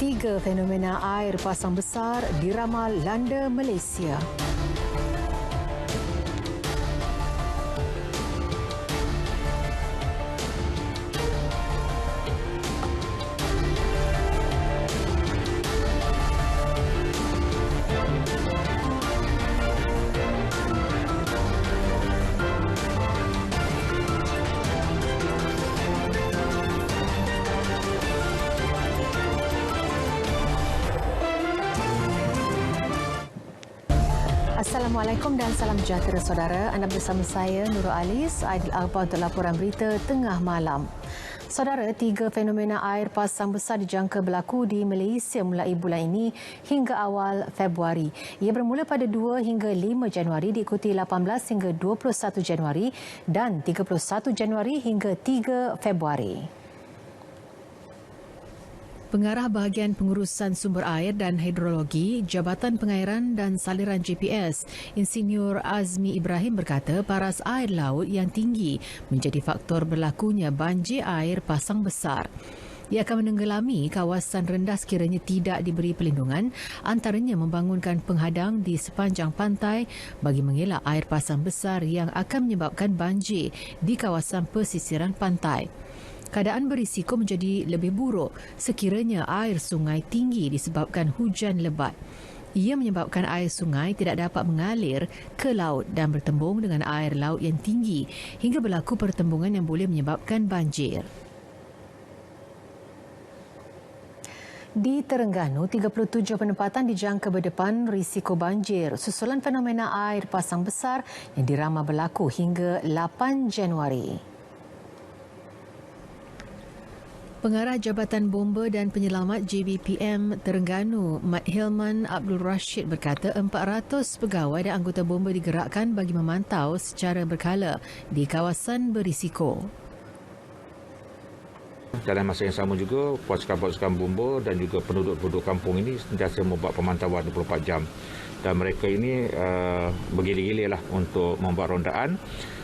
Tiga fenomena air pasang besar diramal landa Malaysia. Assalamualaikum dan salam sejahtera saudara. Anda bersama saya Nurul Alis, Aidil Akhbar untuk laporan berita tengah malam. Saudara, tiga fenomena air pasang besar dijangka berlaku di Malaysia mulai bulan ini hingga awal Februari. Ia bermula pada 2 hingga 5 Januari diikuti 18 hingga 21 Januari dan 31 Januari hingga 3 Februari. Pengarah Bahagian Pengurusan Sumber Air dan Hidrologi Jabatan Pengairan dan Saliran GPS, Insinyur Azmi Ibrahim berkata paras air laut yang tinggi menjadi faktor berlakunya banjir air pasang besar. Ia akan menenggelami kawasan rendah sekiranya tidak diberi perlindungan, antaranya membangunkan penghadang di sepanjang pantai bagi mengelak air pasang besar yang akan menyebabkan banjir di kawasan pesisiran pantai. Keadaan berisiko menjadi lebih buruk sekiranya air sungai tinggi disebabkan hujan lebat. Ia menyebabkan air sungai tidak dapat mengalir ke laut dan bertembung dengan air laut yang tinggi hingga berlaku pertembungan yang boleh menyebabkan banjir. Di Terengganu, 37 penempatan dijangka berdepan risiko banjir susulan fenomena air pasang besar yang diramal berlaku hingga 8 Januari. Pengarah Jabatan Bomba dan Penyelamat JBPM Terengganu, Mat Hilman Abdul Rashid berkata 400 pegawai dan anggota bomba digerakkan bagi memantau secara berkala di kawasan berisiko. Dalam masa yang sama juga, pasukan-pasukan bomba dan juga penduduk-penduduk kampung ini sentiasa membuat pemantauan 24 jam. Dan mereka ini bergilir-gilir lah untuk membuat rondaan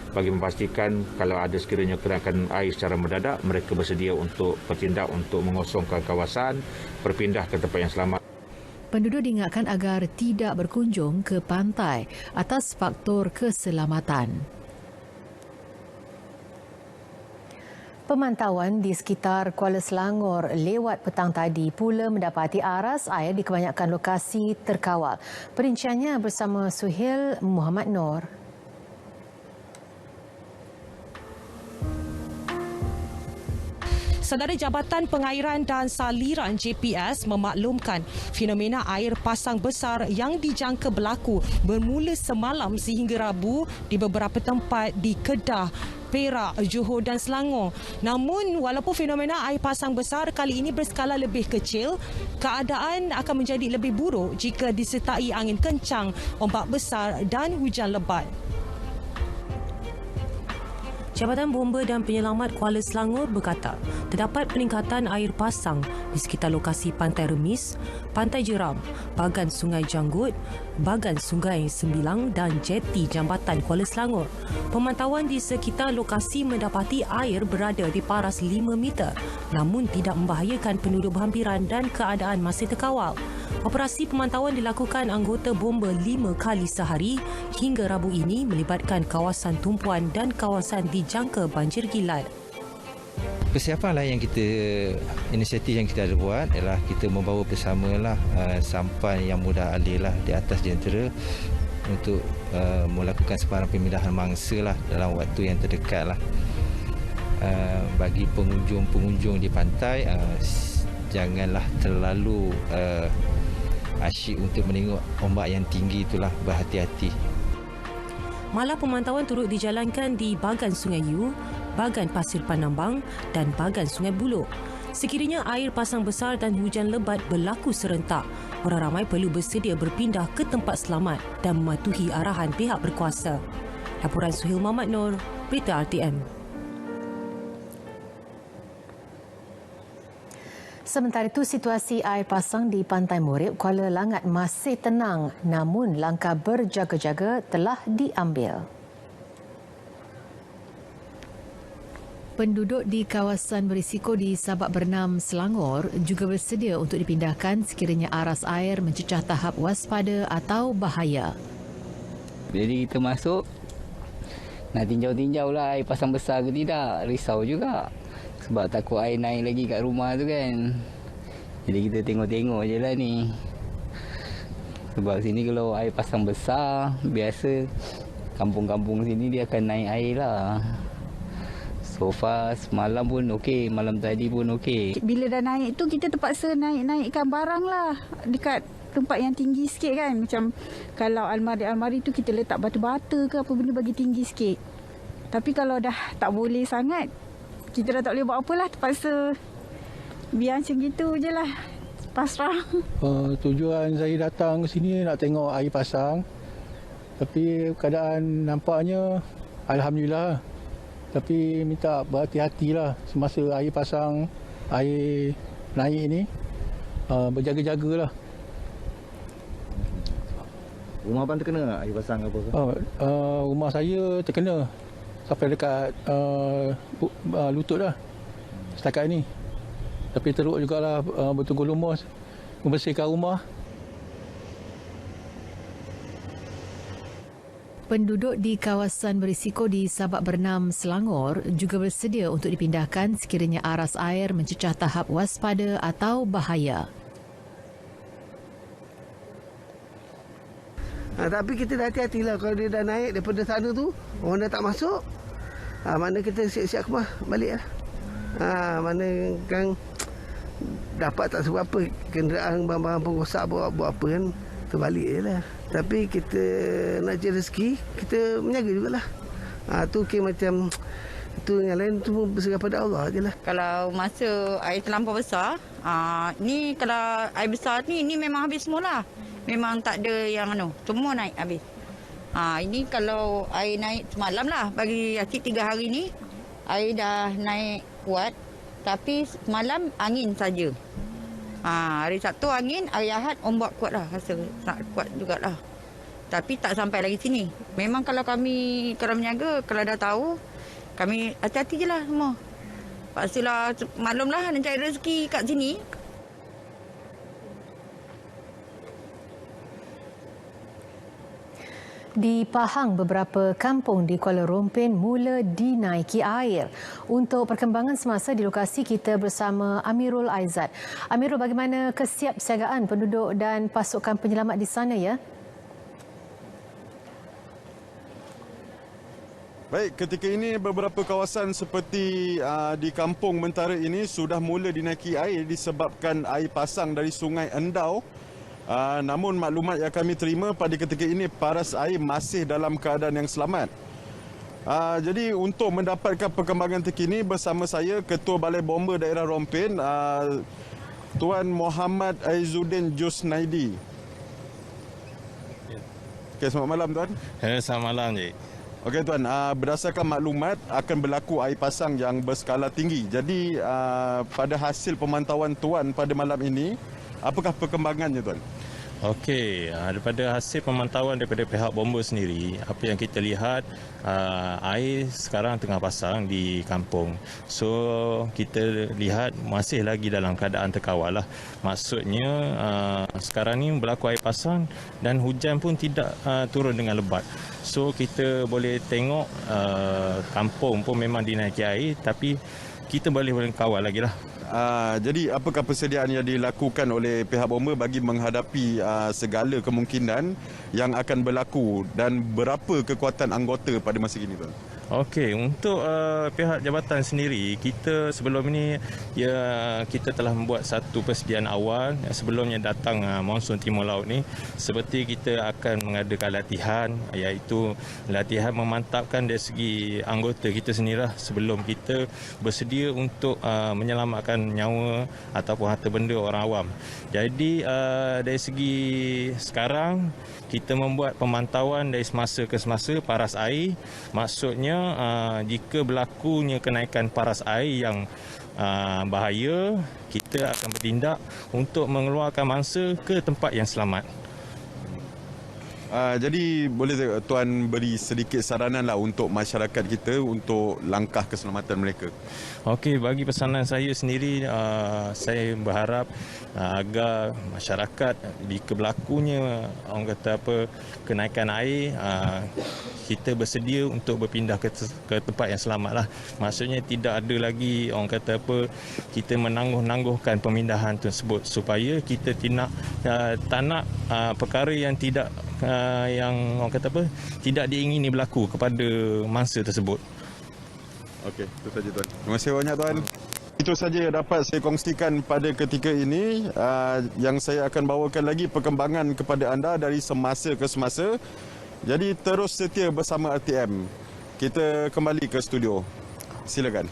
bagi memastikan kalau ada sekiranya kenaikan air secara mendadak, mereka bersedia untuk bertindak untuk mengosongkan kawasan, berpindah ke tempat yang selamat. Penduduk diingatkan agar tidak berkunjung ke pantai atas faktor keselamatan. Pemantauan di sekitar Kuala Selangor lewat petang tadi pula mendapati aras air di kebanyakan lokasi terkawal. Perinciannya bersama Suhail Muhammad Noor. Saudara, Jabatan Pengairan dan Saliran JPS memaklumkan fenomena air pasang besar yang dijangka berlaku bermula semalam sehingga Rabu di beberapa tempat di Kedah, Perak, Johor dan Selangor. Namun, walaupun fenomena air pasang besar kali ini berskala lebih kecil, keadaan akan menjadi lebih buruk jika disertai angin kencang, ombak besar dan hujan lebat. Jabatan Bomba dan Penyelamat Kuala Selangor berkata, terdapat peningkatan air pasang di sekitar lokasi Pantai Remis, Pantai Jeram, bagan Sungai Janggut, bagan Sungai Sembilang dan jeti Jambatan Kuala Selangor. Pemantauan di sekitar lokasi mendapati air berada di paras 5 meter namun tidak membahayakan penduduk berhampiran dan keadaan masih terkawal. Operasi pemantauan dilakukan anggota bomba 5 kali sehari hingga Rabu ini melibatkan kawasan tumpuan dan kawasan dijangka banjir kilat. Persiapanlah yang inisiatif yang kita ada buat ialah kita membawa bersamalah sampan yang mudah alih lah di atas jentera untuk melakukan sebarang pemindahan mangsa lah dalam waktu yang terdekat lah. Bagi pengunjung-pengunjung di pantai, janganlah terlalu asyik untuk menengok ombak yang tinggi, itulah berhati-hati. Malah pemantauan turut dijalankan di bagan Sungai Yu, bagan Pasir Panambang dan bagan Sungai Buloh. Sekiranya air pasang besar dan hujan lebat berlaku serentak, orang ramai perlu bersedia berpindah ke tempat selamat dan mematuhi arahan pihak berkuasa. Laporan Suhail Muhammad Noor, Berita RTM. Sementara itu, situasi air pasang di Pantai Murib, Kuala Langat masih tenang namun langkah berjaga-jaga telah diambil. Penduduk di kawasan berisiko di Sabak Bernam, Selangor juga bersedia untuk dipindahkan sekiranya aras air mencecah tahap waspada atau bahaya. Jadi kita masuk, nak tinjau-tinjau lah air pasang besar ke tidak. Risau juga. Sebab takut air naik lagi kat rumah tu kan. Jadi kita tengok-tengok je lah ni. Sebab sini kalau air pasang besar, biasa kampung-kampung sini dia akan naik air lah. So far semalam pun okey, malam tadi pun okey. Bila dah naik tu kita terpaksa naikkan barang lah dekat tempat yang tinggi sikit kan. Macam kalau almari-almari tu kita letak batu-bata ke apa benda bagi tinggi sikit. Tapi kalau dah tak boleh sangat, kita dah tak boleh buat apalah, terpaksa biar macam gitu je lah. Pasrah. Tujuan saya datang ke sini nak tengok air pasang. Tapi keadaan nampaknya alhamdulillah. Tapi minta berhati-hatilah semasa air pasang, air naik ni, berjaga-jagalah. Rumah abang terkena tak air pasang apa ke? Rumah saya terkena sampai dekat lutut dah setakat ni. Tapi teruk jugalah bertunggu lumus membersihkan rumah. Penduduk di kawasan berisiko di Sabak Bernam, Selangor juga bersedia untuk dipindahkan sekiranya aras air mencecah tahap waspada atau bahaya. Tapi kita dah hati-hatilah kalau dia dah naik daripada sana tu, orang dah tak masuk. Mana kita siap-siap rumah balik lah. Mana kan dapat tak seberapa kenderaan barang-barang pengosak buat apa kan, terbalik je lah. Tapi kita nak cari rezeki, kita menjaga jugalah. Tu macam tu yang lain tu berserah pada Allah je lah. Kalau masa air terlampau besar, ni kalau air besar ni memang habis semua lah. Memang tak ada yang semua naik habis. Ini kalau air naik semalam lah, bagi Yakit 3 hari ni, air dah naik kuat. Tapi semalam angin saja. Hari Sabtu angin, hari Ahad ombak kuat lah, rasa tak kuat jugalah. Tapi tak sampai lagi sini. Memang kalau menjaga, kalau dah tahu, kami hati-hati je lah semua. Pastilah maklum lah nak cari rezeki kat sini. Di Pahang, beberapa kampung di Kuala Rompin mula dinaiki air. Untuk perkembangan semasa di lokasi, kita bersama Amirul Aizat. Amirul, bagaimana kesiapsiagaan penduduk dan pasukan penyelamat di sana ya? Baik, ketika ini beberapa kawasan seperti di Kampung Mentara ini sudah mula dinaiki air disebabkan air pasang dari Sungai Endau. Namun maklumat yang kami terima pada ketika ini paras air masih dalam keadaan yang selamat. Jadi untuk mendapatkan perkembangan terkini bersama saya Ketua Balai Bomba Daerah Rompin, Tuan Muhammad Aizuddin Jusnaidi. Okay, selamat malam Tuan. Selamat malam Cik. Okey Tuan, berdasarkan maklumat akan berlaku air pasang yang berskala tinggi. Jadi pada hasil pemantauan Tuan pada malam ini, apakah perkembangannya Tuan? Okey, daripada hasil pemantauan daripada pihak bomba sendiri, apa yang kita lihat, air sekarang tengah pasang di kampung. So, kita lihat masih lagi dalam keadaan terkawal lah. Maksudnya, sekarang ni berlaku air pasang dan hujan pun tidak turun dengan lebat. So, kita boleh tengok kampung pun memang dinaiki air, tapi kita boleh kawal lagi lah. Jadi apakah persediaan yang dilakukan oleh pihak bomba bagi menghadapi segala kemungkinan yang akan berlaku dan berapa kekuatan anggota pada masa ini Tuan? Okey, untuk pihak jabatan sendiri, kita sebelum ini kita telah membuat satu persediaan awal sebelumnya datang monsun timur laut ni, seperti kita akan mengadakan latihan, iaitu latihan memantapkan dari segi anggota kita sendirilah sebelum kita bersedia untuk menyelamatkan nyawa ataupun harta benda orang awam. Jadi dari segi sekarang kita membuat pemantauan dari semasa ke semasa paras air. Maksudnya jika berlakunya kenaikan paras air yang bahaya, kita akan bertindak untuk mengeluarkan mangsa ke tempat yang selamat. Jadi boleh Tuan beri sedikit saranan lah untuk masyarakat kita untuk langkah keselamatan mereka. Okey, bagi pesanan saya sendiri, saya berharap agar masyarakat jika berlakunya orang kata kenaikan air, kita bersedia untuk berpindah ke tempat yang selamat lah. Maksudnya tidak ada lagi orang kata kita menangguh-nangguhkan pemindahan tersebut supaya kita tak nak perkara yang tidak yang orang kata tidak diingini berlaku kepada mangsa tersebut. Okey, itu saja Tuan. Terima kasih banyak Tuan. Itu saja yang dapat saya kongsikan pada ketika ini. Yang saya akan bawakan lagi perkembangan kepada anda dari semasa ke semasa. Jadi terus setia bersama RTM. Kita kembali ke studio. Silakan.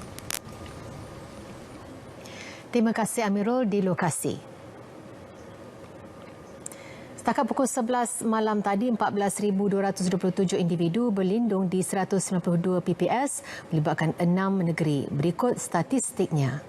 Terima kasih Amirul di lokasi. Setakat pukul 11 malam tadi, 14,227 individu berlindung di 192 PPS melibatkan 6 negeri. Berikut statistiknya.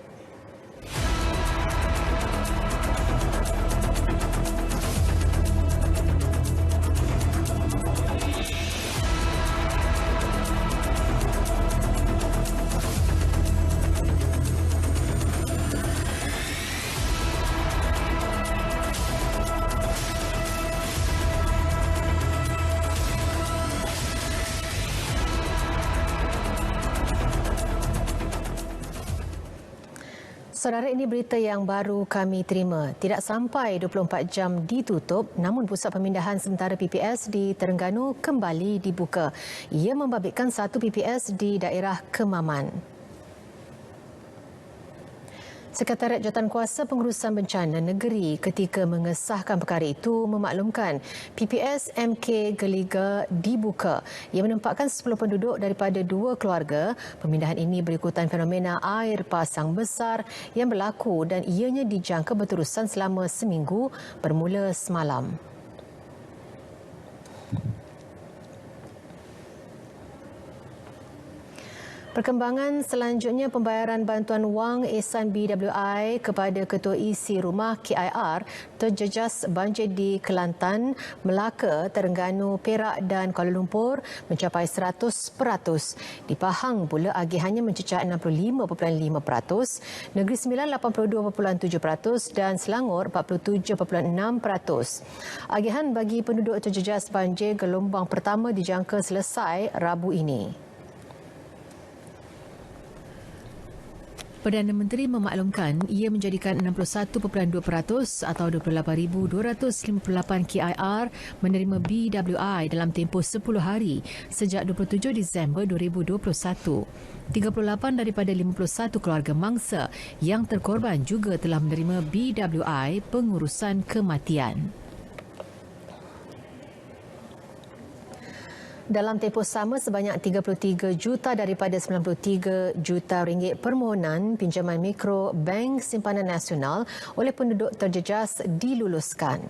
Saudara, ini berita yang baru kami terima. Tidak sampai 24 jam ditutup, namun pusat pemindahan sementara PPS di Terengganu kembali dibuka. Ia membabitkan satu PPS di daerah Kemaman. Sekretariat Jawatankuasa Pengurusan Bencana Negeri ketika mengesahkan perkara itu memaklumkan PPS MK Geliga dibuka. Ia menempatkan 10 penduduk daripada 2 keluarga. Pemindahan ini berikutan fenomena air pasang besar yang berlaku dan ianya dijangka berterusan selama seminggu bermula semalam. Perkembangan selanjutnya, pembayaran bantuan wang Ehsan BWI kepada Ketua Isi Rumah KIR terjejas banjir di Kelantan, Melaka, Terengganu, Perak dan Kuala Lumpur mencapai 100%. Di Pahang pula agihannya mencecah 65.5%, Negeri Sembilan 82.7% dan Selangor 47.6%. Agihan bagi penduduk terjejas banjir gelombang pertama dijangka selesai Rabu ini. Perdana Menteri memaklumkan ia menjadikan 61.2% atau 28,258 KIR menerima BWI dalam tempoh 10 hari sejak 27 Disember 2021. 38 daripada 51 keluarga mangsa yang terkorban juga telah menerima BWI pengurusan kematian. Dalam tempoh sama, sebanyak 33 juta daripada 93 juta ringgit permohonan pinjaman mikro Bank Simpanan Nasional oleh penduduk terjejas diluluskan.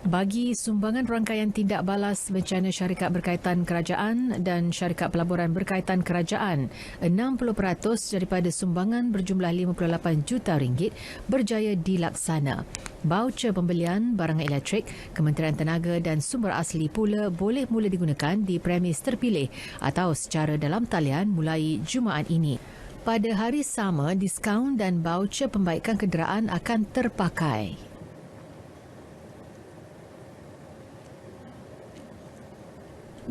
Bagi sumbangan rangkaian tindak balas bencana syarikat berkaitan kerajaan dan syarikat pelaburan berkaitan kerajaan, 60% daripada sumbangan berjumlah 58 juta ringgit berjaya dilaksana. Baucer pembelian barang elektrik, Kementerian Tenaga dan Sumber Asli pula boleh mula digunakan di premis terpilih atau secara dalam talian mulai Jumaat ini. Pada hari sama, diskaun dan baucer pembaikan kenderaan akan terpakai.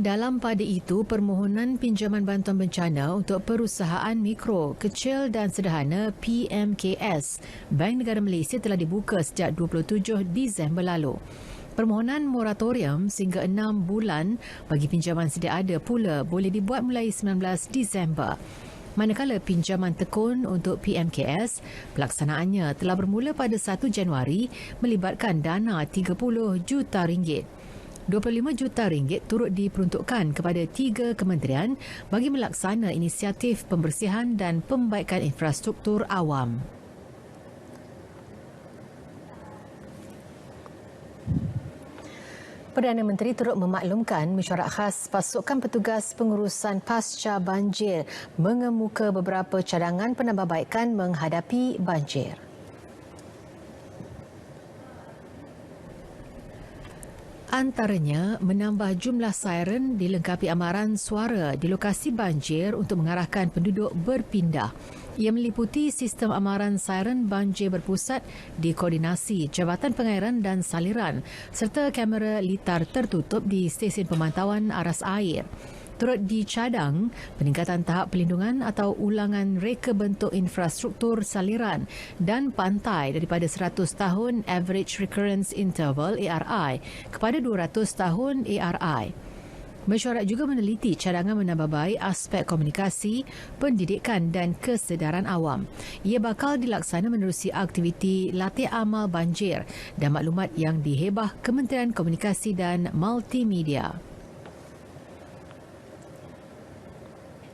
Dalam pada itu, permohonan pinjaman bantuan bencana untuk perusahaan mikro, kecil dan sederhana PMKS Bank Negara Malaysia telah dibuka sejak 27 Disember lalu. Permohonan moratorium sehingga 6 bulan bagi pinjaman sedia ada pula boleh dibuat mulai 19 Disember. Manakala pinjaman tekun untuk PMKS, pelaksanaannya telah bermula pada 1 Januari melibatkan dana 30 juta ringgit. 25 juta ringgit turut diperuntukkan kepada 3 kementerian bagi melaksana inisiatif pembersihan dan pembaikan infrastruktur awam. Perdana Menteri turut memaklumkan mesyuarat khas pasukan petugas pengurusan pasca banjir mengemuka beberapa cadangan penambahbaikan menghadapi banjir. Antaranya menambah jumlah siren dilengkapi amaran suara di lokasi banjir untuk mengarahkan penduduk berpindah. Ia meliputi sistem amaran siren banjir berpusat di koordinasi Jabatan Pengairan dan Saliran serta kamera litar tertutup di stesen pemantauan aras air. Turut dicadang peningkatan tahap pelindungan atau ulangan reka bentuk infrastruktur saliran dan pantai daripada 100 tahun Average Recurrence Interval ARI kepada 200 tahun ARI. Mesyuarat juga meneliti cadangan menambah baik aspek komunikasi, pendidikan dan kesedaran awam. Ia bakal dilaksana menerusi aktiviti latih amal banjir dan maklumat yang dihebah Kementerian Komunikasi dan Multimedia.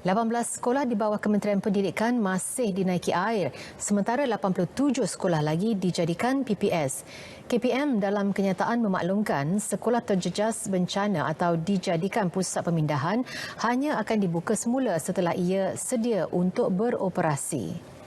18 sekolah di bawah Kementerian Pendidikan masih dinaiki air, sementara 87 sekolah lagi dijadikan PPS. KPM dalam kenyataan memaklumkan sekolah terjejas bencana atau dijadikan pusat pemindahan hanya akan dibuka semula setelah ia sedia untuk beroperasi.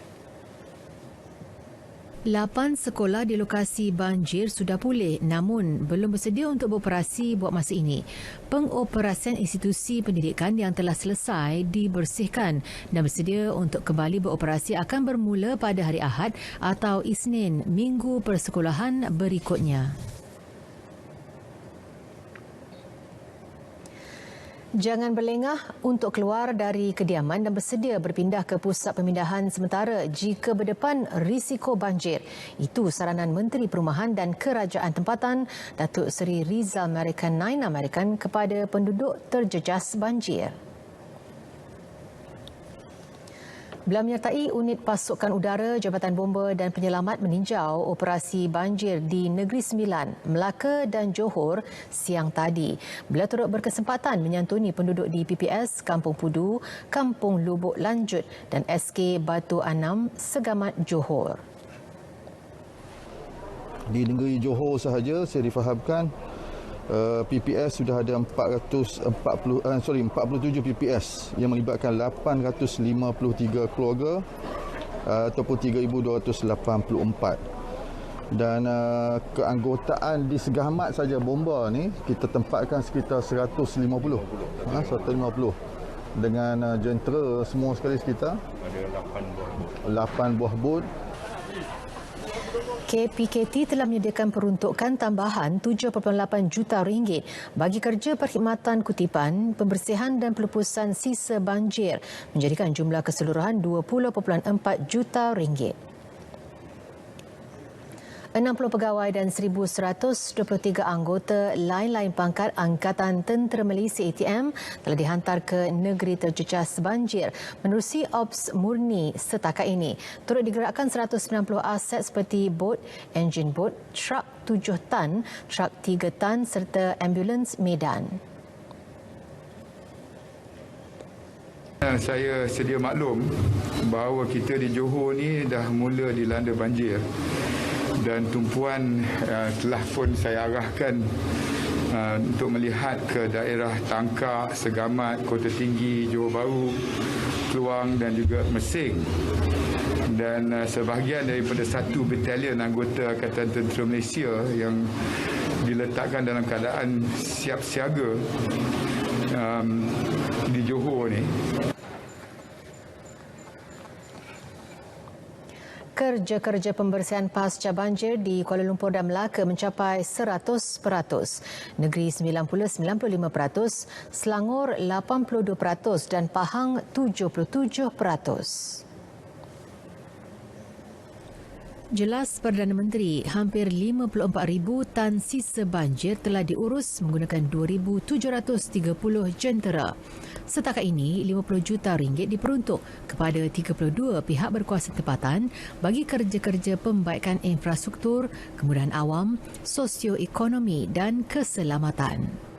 8 sekolah di lokasi banjir sudah pulih namun belum bersedia untuk beroperasi buat masa ini. Pengoperasian institusi pendidikan yang telah selesai dibersihkan dan bersedia untuk kembali beroperasi akan bermula pada hari Ahad atau Isnin minggu persekolahan berikutnya. Jangan berlengah untuk keluar dari kediaman dan bersedia berpindah ke pusat pemindahan sementara jika berdepan risiko banjir. Itu saranan Menteri Perumahan dan Kerajaan Tempatan Datuk Seri Rizal Merican Nain American kepada penduduk terjejas banjir. Beliau menyertai unit pasukan udara, Jabatan Bomba dan Penyelamat meninjau operasi banjir di Negeri Sembilan, Melaka dan Johor siang tadi. Beliau turut berkesempatan menyantuni penduduk di PPS Kampung Pudu, Kampung Lubuk Lanjut dan SK Batu Anam, Segamat Johor. Di negeri Johor sahaja saya difahamkan PPS sudah ada 47 PPS yang melibatkan 853 keluarga ataupun 3,284. Dan keanggotaan di Segamat saja bomba ni kita tempatkan sekitar 150 dengan jentera semua sekali sekitar. Ada 8 buah bot. KPKT telah menyediakan peruntukan tambahan RM7.8 juta bagi kerja perkhidmatan kutipan, pembersihan dan pelupusan sisa banjir menjadikan jumlah keseluruhan RM20.4 juta. 60 pegawai dan 1,123 anggota lain-lain pangkat Angkatan Tentera Malaysia ATM telah dihantar ke negeri terjejas banjir menerusi Ops Murni setakat ini. Turut digerakkan 190 aset seperti bot, enjin bot, truk 7 tan, truk 3 tan serta ambulans medan. Saya sedia maklum bahawa kita di Johor ni dah mula dilanda banjir. Dan tumpuan telah pun saya arahkan untuk melihat ke daerah Tangkak, Segamat, Kota Tinggi, Johor Bahru, Kluang dan juga Mesing. Dan sebahagian daripada 1 batalion anggota Angkatan Tentera Malaysia yang diletakkan dalam keadaan siap siaga di Johor ni. Kerja-kerja pembersihan pasca banjir di Kuala Lumpur dan Melaka mencapai 100%. Negeri 90-95%, Selangor 82% dan Pahang 77%. Jelas Perdana Menteri, hampir 54,000 tan sisa banjir telah diurus menggunakan 2,730 jentera. Setakat ini, RM50 juta diperuntuk kepada 32 pihak berkuasa tempatan bagi kerja-kerja pembaikan infrastruktur, kemudahan awam, sosioekonomi dan keselamatan.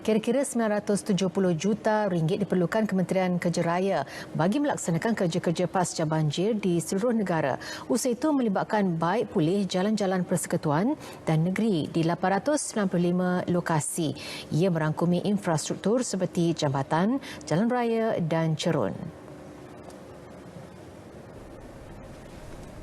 Kira-kira RM970 juta diperlukan Kementerian Kerja Raya bagi melaksanakan kerja-kerja pasca banjir di seluruh negara. Usaha itu melibatkan baik pulih jalan-jalan persekutuan dan negeri di 895 lokasi. Ia merangkumi infrastruktur seperti jambatan, jalan raya dan cerun.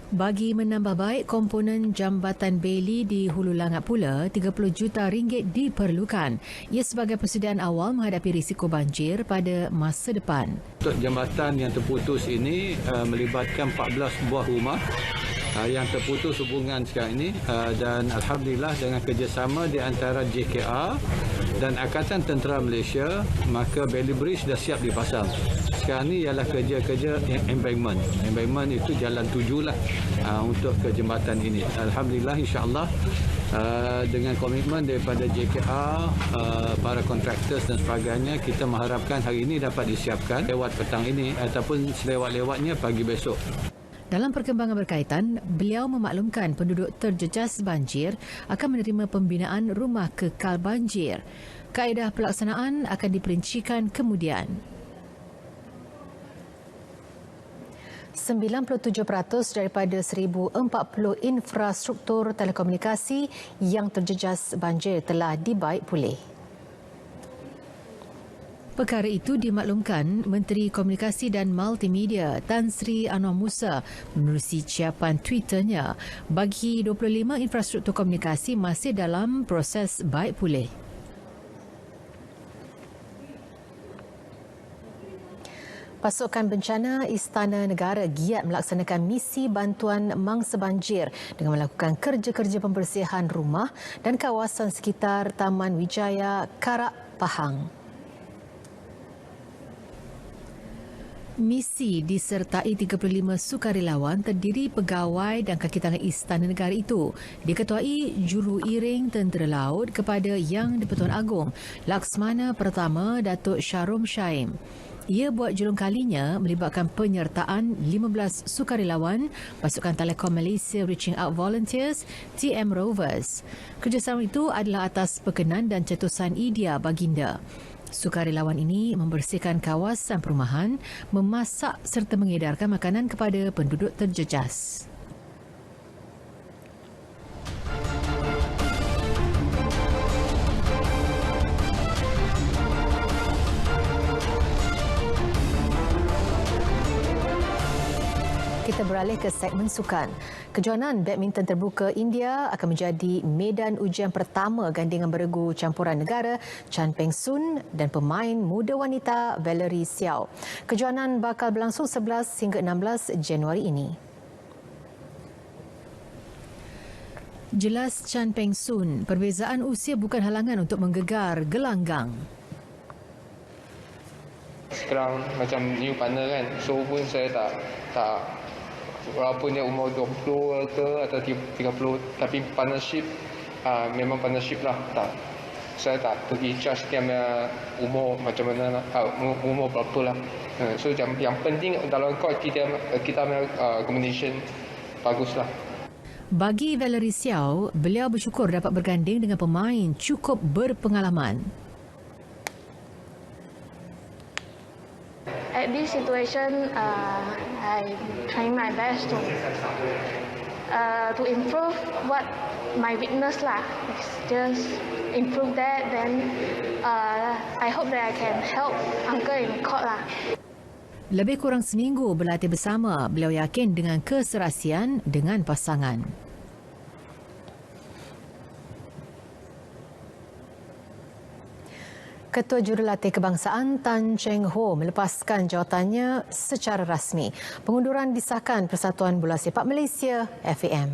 Bagi menambah baik komponen Jambatan Bailey di Hulu Langat pula, 30 juta ringgit diperlukan. Ia sebagai persediaan awal menghadapi risiko banjir pada masa depan. Untuk jambatan yang terputus ini melibatkan 14 buah rumah yang terputus hubungan sekarang ini, dan Alhamdulillah dengan kerjasama di antara JKR dan Angkatan Tentera Malaysia, maka Bailey Bridge dah siap dipasang. Sekarang ni ialah kerja-kerja embankment. Embankment itu jalan 7 lah untuk ke jambatan ini. Alhamdulillah, insya-Allah dengan komitmen daripada JKR, para kontraktor dan sebagainya, kita mengharapkan hari ini dapat disiapkan lewat petang ini ataupun selewat-lewatnya pagi besok. Dalam perkembangan berkaitan, beliau memaklumkan penduduk terjejas banjir akan menerima pembinaan rumah kekal banjir. Kaedah pelaksanaan akan diperincikan kemudian. 97% daripada 1,040 infrastruktur telekomunikasi yang terjejas banjir telah dibaik pulih. Perkara itu dimaklumkan Menteri Komunikasi dan Multimedia Tan Sri Anwar Musa menerusi ciapan Twitternya bagi 25 infrastruktur komunikasi masih dalam proses baik pulih. Pasukan Bencana Istana Negara giat melaksanakan misi bantuan mangsa banjir dengan melakukan kerja-kerja pembersihan rumah dan kawasan sekitar Taman Wijaya Karak Pahang. Misi disertai 35 sukarelawan terdiri pegawai dan kaki tangan Istana Negara itu diketuai Juruiring Tentera Laut kepada Yang di-Pertuan Agong Laksmana Pertama Datuk Sharom Shaim. Ia buat julung kalinya melibatkan penyertaan 15 sukarelawan Pasukan Telekom Malaysia Reaching Out Volunteers TM Rovers. Kerjasama itu adalah atas perkenan dan cetusan Idea Baginda. Sukarelawan ini membersihkan kawasan perumahan, memasak serta mengedarkan makanan kepada penduduk terjejas. Kita beralih ke segmen sukan. Kejohanan badminton terbuka India akan menjadi medan ujian pertama gandingan beregu campuran negara Chan Peng Soon dan pemain muda wanita Valerie Xiao. Kejohanan bakal berlangsung 11 hingga 16 Januari ini. Jelas Chan Peng Soon, perbezaan usia bukan halangan untuk menggegar gelanggang. Sekarang macam new partner kan, so pun saya tak walaupun dia umur 20 ke atau 30, tapi partnership memang partnership lah. Saya tak pergi charge dia punya umur macam mana lah, umur berapa lah. So yang penting dalam court kita punya combination bagus lah. Bagi Valerie Xiao, beliau bersyukur dapat berganding dengan pemain cukup berpengalaman. At this situation, I'm trying my best to improve what my weakness lah. Just improve that, then I hope that I can help uncle in court lah. Lebih kurang seminggu berlatih bersama, beliau yakin dengan keserasian dengan pasangan. Ketua Jurulatih Kebangsaan Tan Cheng Ho melepaskan jawatannya secara rasmi. Pengunduran disahkan Persatuan Bola Sepak Malaysia FAM.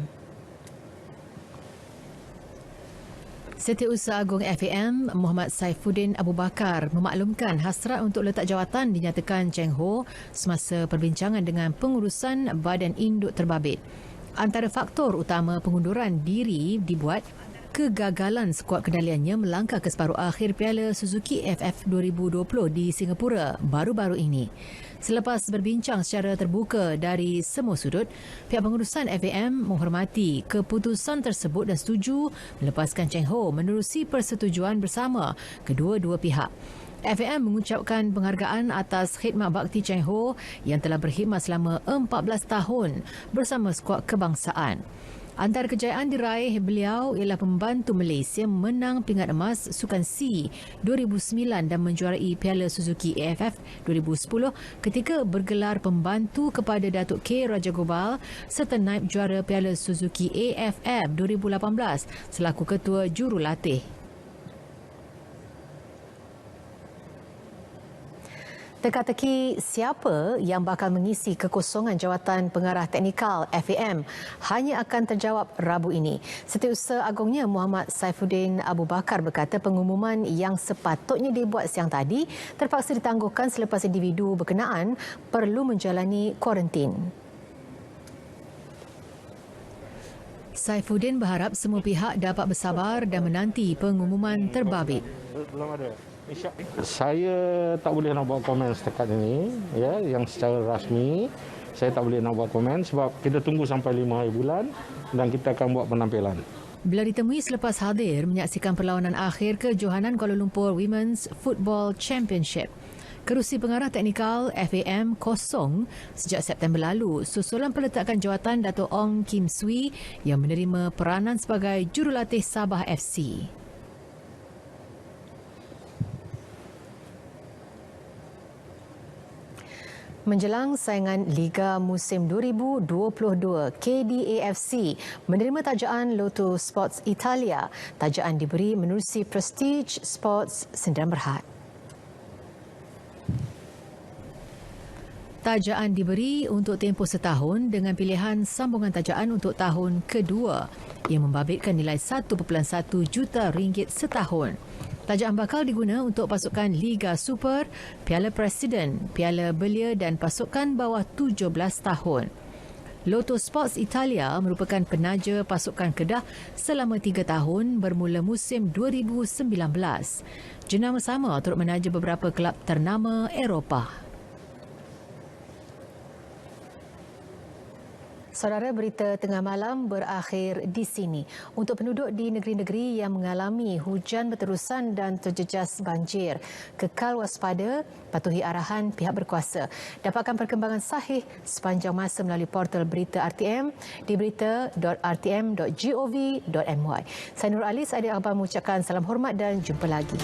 Setiausaha Agung FAM Muhammad Saifuddin Abu Bakar memaklumkan hasrat untuk letak jawatan dinyatakan Cheng Ho semasa perbincangan dengan pengurusan Badan Induk Terbabit. Antara faktor utama pengunduran diri dibuat kegagalan skuad kendaliannya melangkah ke separuh akhir Piala Suzuki FF 2020 di Singapura baru-baru ini. Selepas berbincang secara terbuka dari semua sudut, pihak pengurusan FAM menghormati keputusan tersebut dan setuju melepaskan Cheng Ho menerusi persetujuan bersama kedua-dua pihak. FAM mengucapkan penghargaan atas khidmat bakti Cheng Ho yang telah berkhidmat selama 14 tahun bersama skuad kebangsaan. Antara kejayaan diraih beliau ialah membantu Malaysia menang pingat emas Sukan C 2009 dan menjuarai Piala Suzuki AFF 2010 ketika bergelar pembantu kepada Datuk K. Raja Gopal serta naib juara Piala Suzuki AFF 2018 selaku ketua jurulatih. Teka-teki siapa yang bakal mengisi kekosongan jawatan pengarah teknikal FAM hanya akan terjawab Rabu ini. Setiausaha Agungnya Muhammad Saifuddin Abu Bakar berkata pengumuman yang sepatutnya dibuat siang tadi terpaksa ditangguhkan selepas individu berkenaan perlu menjalani kuarantin. Saifuddin berharap semua pihak dapat bersabar dan menanti pengumuman terbabit. Belum ada. Saya tak boleh nak buat komen setakat ini, ya, yang secara rasmi saya tak boleh nak buat komen sebab kita tunggu sampai 5 hari bulan dan kita akan buat penampilan. Beliau ditemui selepas hadir menyaksikan perlawanan akhir kejohanan Kuala Lumpur Women's Football Championship. Kerusi pengarah teknikal FAM kosong sejak September lalu susulan peletakan jawatan Dato' Ong Kim Swee yang menerima peranan sebagai jurulatih Sabah FC. Menjelang saingan Liga musim 2022, KDAFC menerima tajaan Lotto Sports Italia. Tajaan diberi menerusi Prestige Sports Sdn Bhd. Tajaan diberi untuk tempoh setahun dengan pilihan sambungan tajaan untuk tahun kedua yang membabitkan nilai 1.1 juta ringgit setahun. Tajaan bakal diguna untuk pasukan Liga Super, Piala Presiden, Piala Belia dan pasukan bawah 17 tahun. Lotto Sports Italia merupakan penaja pasukan Kedah selama 3 tahun bermula musim 2019. Jenama sama turut menaja beberapa kelab ternama Eropah. Saudara, berita tengah malam berakhir di sini. Untuk penduduk di negeri-negeri yang mengalami hujan berterusan dan terjejas banjir, kekal waspada, patuhi arahan pihak berkuasa. Dapatkan perkembangan sahih sepanjang masa melalui portal berita RTM di berita.rtm.gov.my. Saya Nur Alis, Aidil Akbar mengucapkan salam hormat dan jumpa lagi.